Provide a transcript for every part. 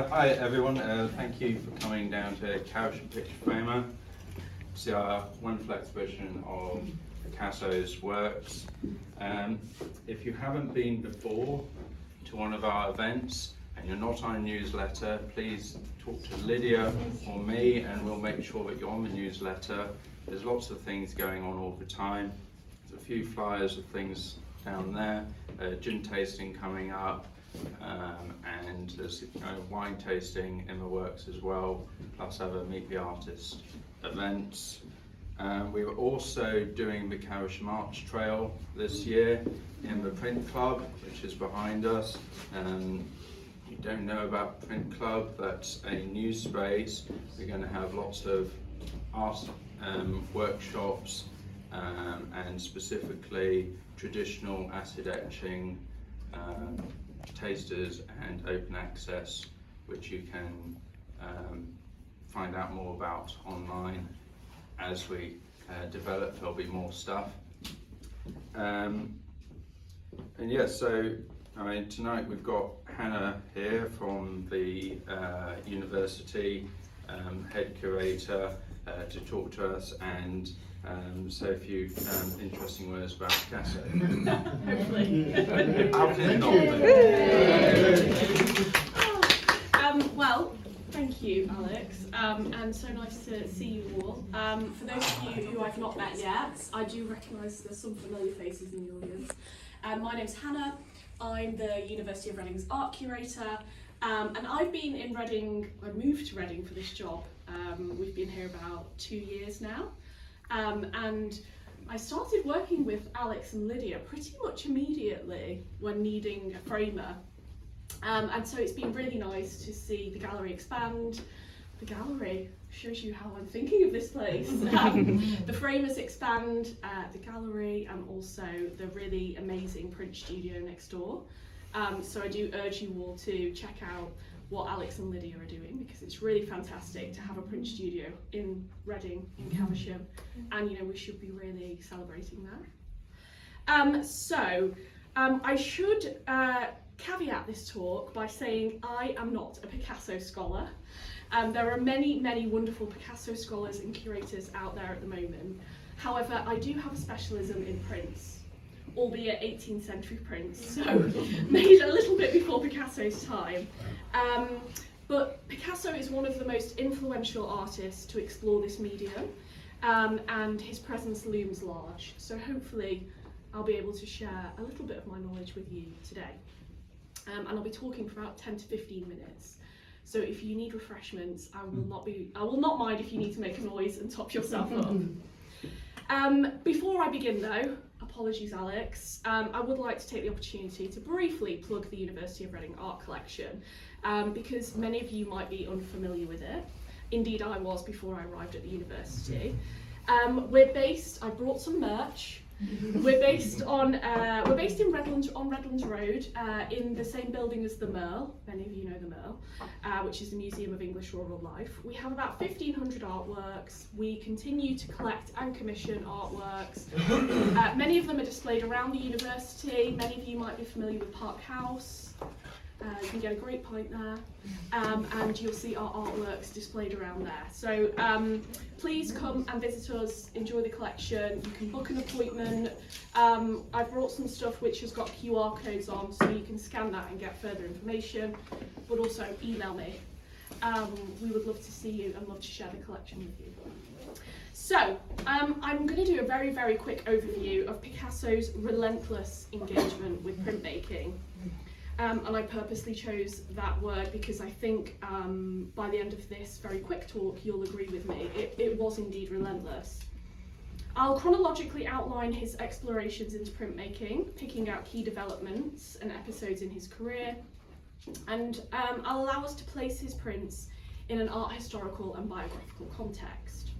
Hi everyone, thank you for coming down to Couch and Picture Framer to see our wonderful exhibition of Picasso's works. If you haven't been before to one of our events and you're not on a newsletter, please talk to Lydia or me and we'll make sure that you're on the newsletter. There's lots of things going on all the time. There's a few flyers of things down there, gin tasting coming up, and there's wine tasting in the works as well, plus other Meet the Artist events. We were also doing the Carish March Trail this year in the Print Club, which is behind us. You don't know about Print Club, that's a new space. We're going to have lots of art workshops, and specifically traditional acid etching tasters and open access, which you can find out more about online as we develop. There'll be more stuff. And yes, so tonight we've got Hannah here from the university, head curator, to talk to us and say a few interesting words about Picasso. Hopefully. How can it not be? Well, thank you, Alex, and so nice to see you all. For those of you who I've not met yet, I do recognise there's some familiar faces in the audience. My name's Hannah. I'm the University of Reading's art curator, and I've been in Reading. I moved to Reading for this job. We've been here about 2 years now. And I started working with Alex and Lydia pretty much immediately when needing a framer. And so it's been really nice to see the gallery expand. The gallery shows you how I'm thinking of this place. The framers expand, the gallery, and also the really amazing print studio next door. So I do urge you all to check out what Alex and Lydia are doing, because it's really fantastic to have a print studio in Reading, in Caversham, and we should be really celebrating that. I should caveat this talk by saying I am not a Picasso scholar. There are many, many wonderful Picasso scholars and curators out there at the moment. However, I do have a specialism in prints, albeit 18th century prints, so made a little bit before Picasso's time. But Picasso is one of the most influential artists to explore this medium, and his presence looms large. So hopefully I'll be able to share a little bit of my knowledge with you today. And I'll be talking for about 10 to 15 minutes. So if you need refreshments, I will not mind if you need to make a noise and top yourself up. Before I begin though, apologies Alex, I would like to take the opportunity to briefly plug the University of Reading art collection, because many of you might be unfamiliar with it. Indeed I was before I arrived at the university. I brought some merch. We're based in Redlands, on Redlands Road, in the same building as the Merle. Many of you know the Merle, which is the Museum of English Rural Life. We have about 1,500 artworks. We continue to collect and commission artworks. Many of them are displayed around the university. Many of you might be familiar with Park House. You can get a great pint there, and you'll see our artworks displayed around there. So please come and visit us, enjoy the collection. You can book an appointment. I've brought some stuff which has got QR codes on, so you can scan that and get further information, but also email me. We would love to see you and love to share the collection with you. So I'm going to do a very, very quick overview of Picasso's relentless engagement with printmaking. And I purposely chose that word because I think by the end of this very quick talk you'll agree with me, it was indeed relentless. I'll chronologically outline his explorations into printmaking, picking out key developments and episodes in his career, and I'll allow us to place his prints in an art historical and biographical context.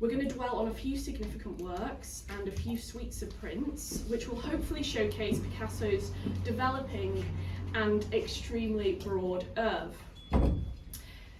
We're going to dwell on a few significant works and a few suites of prints, which will hopefully showcase Picasso's developing and extremely broad oeuvre.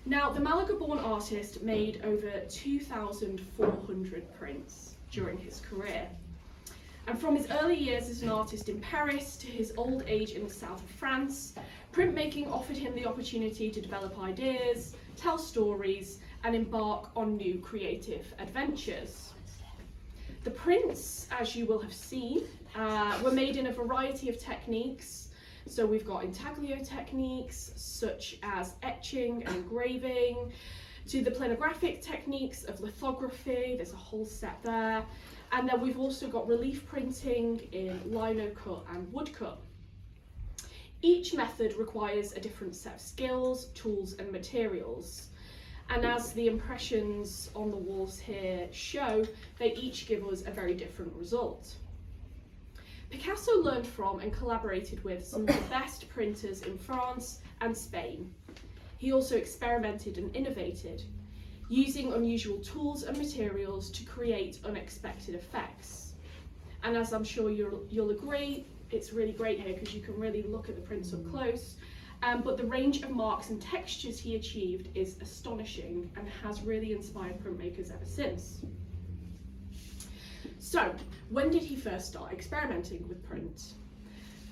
Now, the Malaga-born artist made over 2,400 prints during his career. And from his early years as an artist in Paris to his old age in the south of France, printmaking offered him the opportunity to develop ideas, tell stories, and embark on new creative adventures. The prints, as you will have seen, were made in a variety of techniques. So we've got intaglio techniques, such as etching and engraving, to the plenographic techniques of lithography, there's a whole set there. And then we've also got relief printing in lino cut and woodcut. Each method requires a different set of skills, tools, and materials. And as the impressions on the walls here show, they each give us a very different result. Picasso learned from and collaborated with some of the best printers in France and Spain. He also experimented and innovated, using unusual tools and materials to create unexpected effects. And as I'm sure you'll agree, it's really great here because you can really look at the prints up close. But the range of marks and textures he achieved is astonishing and has really inspired printmakers ever since. So, when did he first start experimenting with print?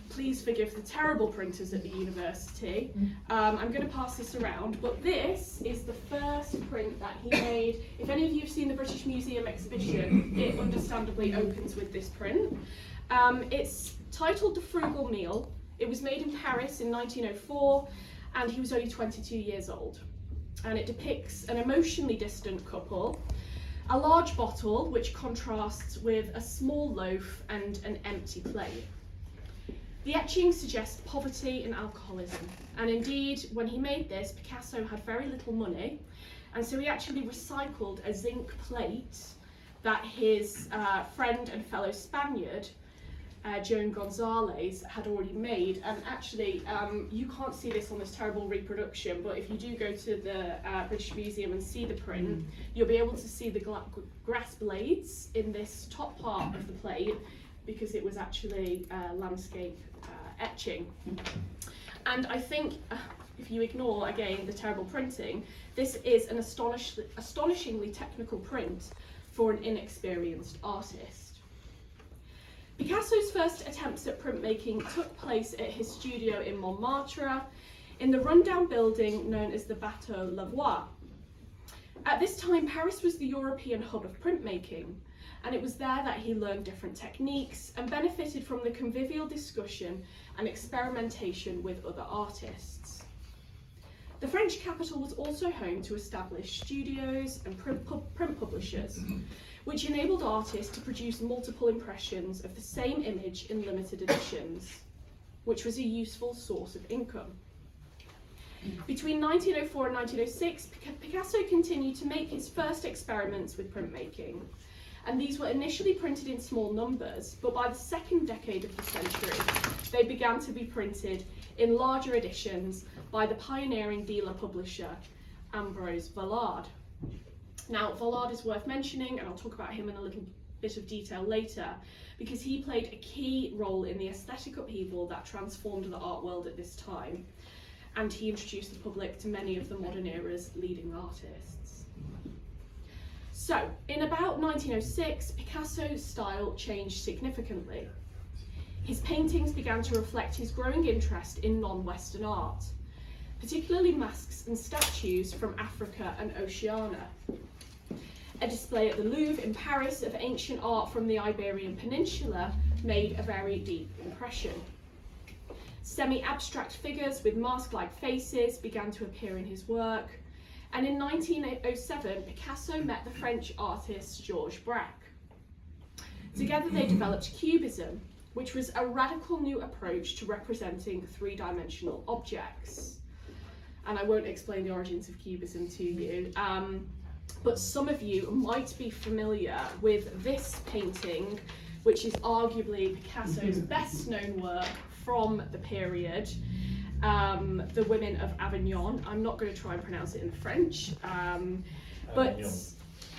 Please forgive the terrible printers at the university. I'm going to pass this around, but this is the first print that he made. If any of you have seen the British Museum exhibition, it understandably opens with this print. It's titled The Frugal Meal. It was made in Paris in 1904, and he was only 22 years old. And it depicts an emotionally distant couple, a large bottle which contrasts with a small loaf and an empty plate. The etching suggests poverty and alcoholism, and indeed, when he made this, Picasso had very little money, and so he actually recycled a zinc plate that his friend and fellow Spaniard, Joan Gonzalez, had already made. And actually, you can't see this on this terrible reproduction, but if you do go to the British Museum and see the print, you'll be able to see the grass blades in this top part of the plate, because it was actually landscape etching. And I think, if you ignore, again, the terrible printing, this is an astonishingly technical print for an inexperienced artist. Picasso's first attempts at printmaking took place at his studio in Montmartre, in the rundown building known as the Bateau Lavoie. At this time, Paris was the European hub of printmaking, and it was there that he learned different techniques and benefited from the convivial discussion and experimentation with other artists. The French capital was also home to established studios and print publishers, which enabled artists to produce multiple impressions of the same image in limited editions, which was a useful source of income. Between 1904 and 1906, Picasso continued to make his first experiments with printmaking, and these were initially printed in small numbers, but by the second decade of the century, they began to be printed in larger editions by the pioneering dealer publisher, Ambroise Vollard. Now, Vollard is worth mentioning, and I'll talk about him in a little bit of detail later, because he played a key role in the aesthetic upheaval that transformed the art world at this time, and he introduced the public to many of the modern era's leading artists. So, in about 1906, Picasso's style changed significantly. His paintings began to reflect his growing interest in non-Western art, particularly masks and statues from Africa and Oceania. A display at the Louvre in Paris of ancient art from the Iberian Peninsula made a very deep impression. Semi-abstract figures with mask-like faces began to appear in his work, and in 1907, Picasso met the French artist Georges Braque. Together they developed Cubism, which was a radical new approach to representing three-dimensional objects. And I won't explain the origins of Cubism to you, but some of you might be familiar with this painting, which is arguably Picasso's best known work from the period, The Women of Avignon. I'm not going to try and pronounce it in French, but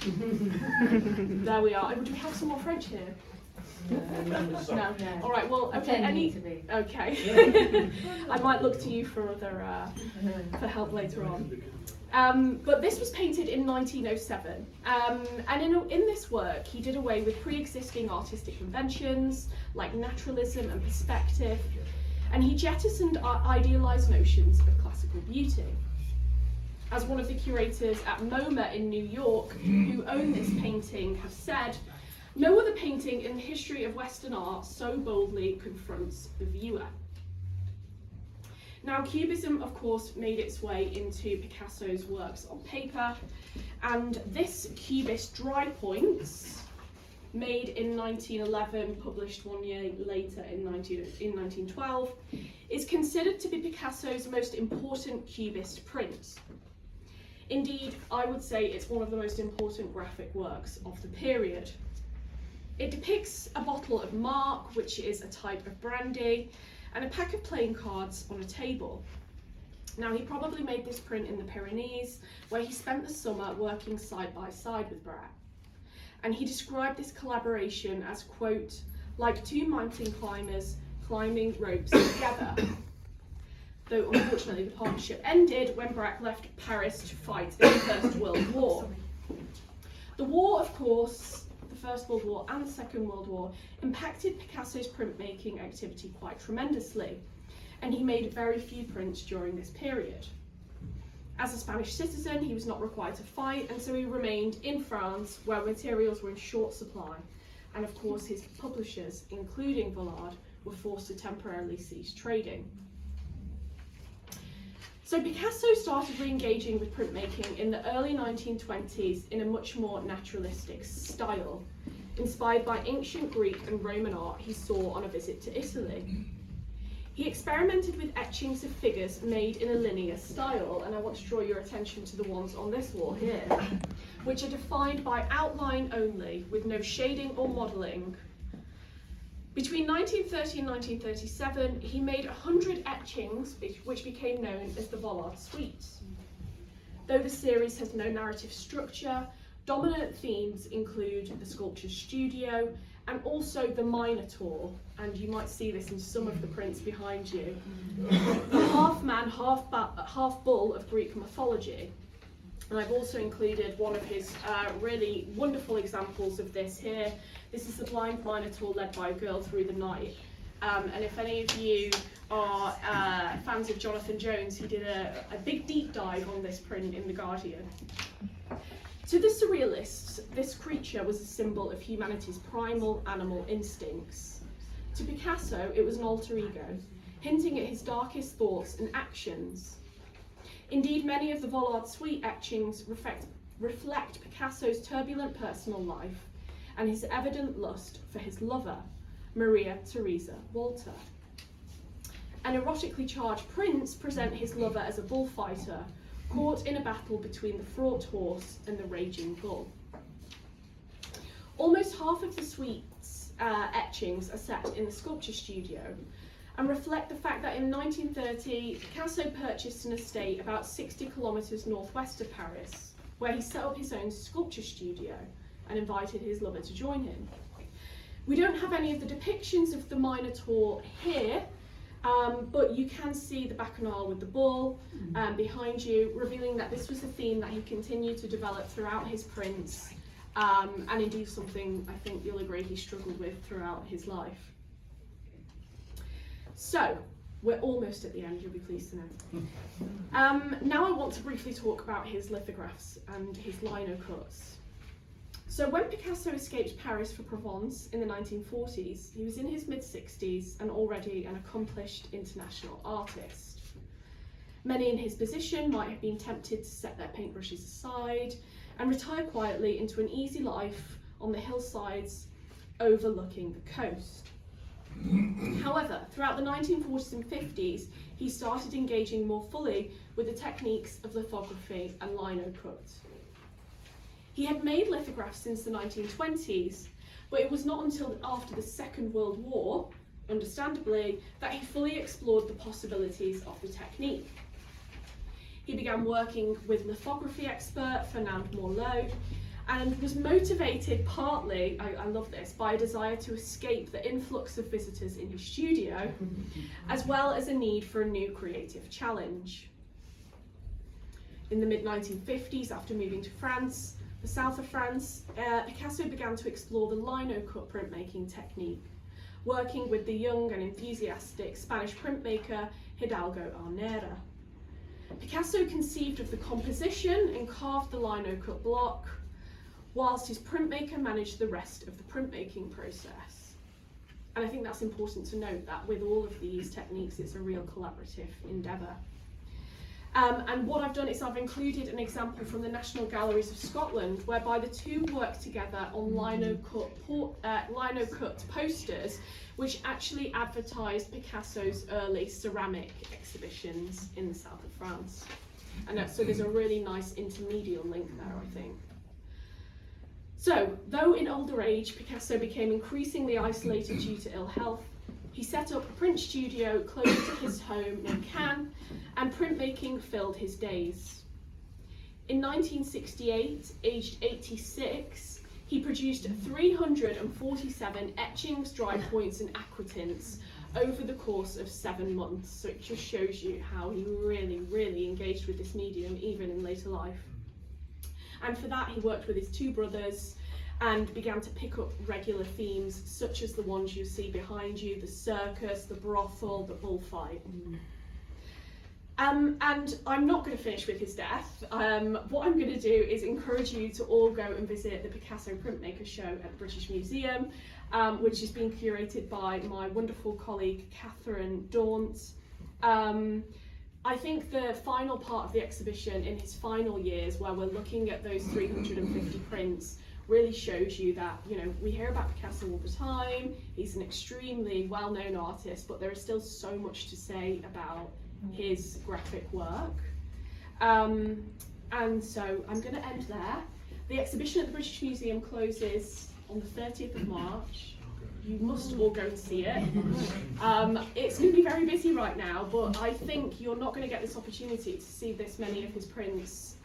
there we are. Do we have some more French here? No. All right. Well, okay. Okay. I might look to you for other for help later on. But this was painted in 1907, and in this work he did away with pre-existing artistic conventions like naturalism and perspective, and he jettisoned idealised notions of classical beauty. As one of the curators at MoMA in New York, who own this painting, have said, "No other painting in the history of Western art so boldly confronts the viewer." Now, Cubism, of course, made its way into Picasso's works on paper, and this Cubist Dry Points, made in 1911, published 1 year later in 1912, is considered to be Picasso's most important Cubist print. Indeed, I would say it's one of the most important graphic works of the period. It depicts a bottle of Mark, which is a type of brandy, and a pack of playing cards on a table. Now, he probably made this print in the Pyrenees, where he spent the summer working side by side with Braque. And he described this collaboration as, quote, "like two mountain climbers climbing ropes together." Though unfortunately the partnership ended when Braque left Paris to fight in the First World War. The war, of course, the First World War and the Second World War, impacted Picasso's printmaking activity quite tremendously, and he made very few prints during this period. As a Spanish citizen, he was not required to fight, and so he remained in France, where materials were in short supply, and of course his publishers, including Vollard, were forced to temporarily cease trading. So Picasso started re-engaging with printmaking in the early 1920s in a much more naturalistic style, inspired by ancient Greek and Roman art he saw on a visit to Italy. He experimented with etchings of figures made in a linear style, and I want to draw your attention to the ones on this wall here, which are defined by outline only, with no shading or modelling. Between 1930 and 1937, he made 100 etchings, which became known as the Vollard Suite. Though the series has no narrative structure, dominant themes include the sculptor's studio and also the Minotaur, and you might see this in some of the prints behind you. The half-man, half-bull of Greek mythology. And I've also included one of his really wonderful examples of this here. This is the blind Minotaur led by a girl through the night. And if any of you are fans of Jonathan Jones, he did a big deep dive on this print in The Guardian. To the surrealists, this creature was a symbol of humanity's primal animal instincts. To Picasso, it was an alter ego, hinting at his darkest thoughts and actions. Indeed, many of the Vollard Suite etchings reflect Picasso's turbulent personal life and his evident lust for his lover, Maria Theresa Walter. And erotically charged prints present his lover as a bullfighter, caught in a battle between the fraught horse and the raging bull. Almost half of the suite's etchings are set in the sculpture studio, and reflect the fact that in 1930, Picasso purchased an estate about 60 kilometres northwest of Paris, where he set up his own sculpture studio and invited his lover to join him. We don't have any of the depictions of the Minotaur here, but you can see the Bacchanal with the bull behind you, revealing that this was a theme that he continued to develop throughout his prints, and indeed something I think you'll agree he struggled with throughout his life. So, we're almost at the end, you'll be pleased to know. Now I want to briefly talk about his lithographs and his lino cuts. So when Picasso escaped Paris for Provence in the 1940s, he was in his mid-60s and already an accomplished international artist. Many in his position might have been tempted to set their paintbrushes aside and retire quietly into an easy life on the hillsides overlooking the coast. However, throughout the 1940s and 50s, he started engaging more fully with the techniques of lithography and lino cut. He had made lithographs since the 1920s, but it was not until after the Second World War, understandably, that he fully explored the possibilities of the technique. He began working with lithography expert Fernand Morlot, and was motivated partly, I love this, by a desire to escape the influx of visitors in his studio, as well as a need for a new creative challenge. In the mid-1950s, after moving to France, the south of France, Picasso began to explore the lino-cut printmaking technique, working with the young and enthusiastic Spanish printmaker Hidalgo Arnera. Picasso conceived of the composition and carved the lino-cut block, whilst his printmaker managed the rest of the printmaking process. And I think that's important to note, that with all of these techniques, it's a real collaborative endeavour. And what I've done is I've included an example from the National Galleries of Scotland, whereby the two work together on lino-cut posters, which actually advertised Picasso's early ceramic exhibitions in the south of France. And so there's a really nice intermediate link there, I think. So, though in older age, Picasso became increasingly isolated due to ill health, he set up a print studio close to his home near Cannes, and printmaking filled his days. In 1968, aged 86, he produced 347 etchings, dry points and aquatints over the course of 7 months. So it just shows you how he really engaged with this medium, even in later life. And for that, he worked with his two brothers and began to pick up regular themes, such as the ones you see behind you: the circus, the brothel, the bullfight. And I'm not going to finish with his death. What I'm going to do is encourage you to all go and visit the Picasso Printmaker Show at the British Museum, which is being curated by my wonderful colleague Catherine Daunt. I think the final part of the exhibition, in his final years, where we're looking at those 350 prints, really shows you that, you know, we hear about Picasso all the time. He's an extremely well-known artist, but there is still so much to say about his graphic work. And so I'm going to end there. The exhibition at the British Museum closes on the 30th of March. You must all go and see it. It's going to be very busy right now, but I think you're not going to get this opportunity to see this many of his prints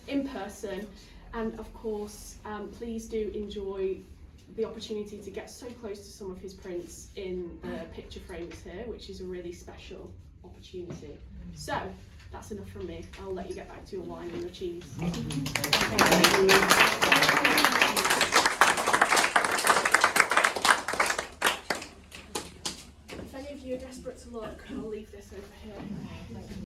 in person. And of course, please do enjoy the opportunity to get so close to some of his prints in the picture frames here, which is a really special opportunity. So that's enough from me. I'll let you get back to your wine and your cheese. If any of you are desperate to look, I'll leave this over here.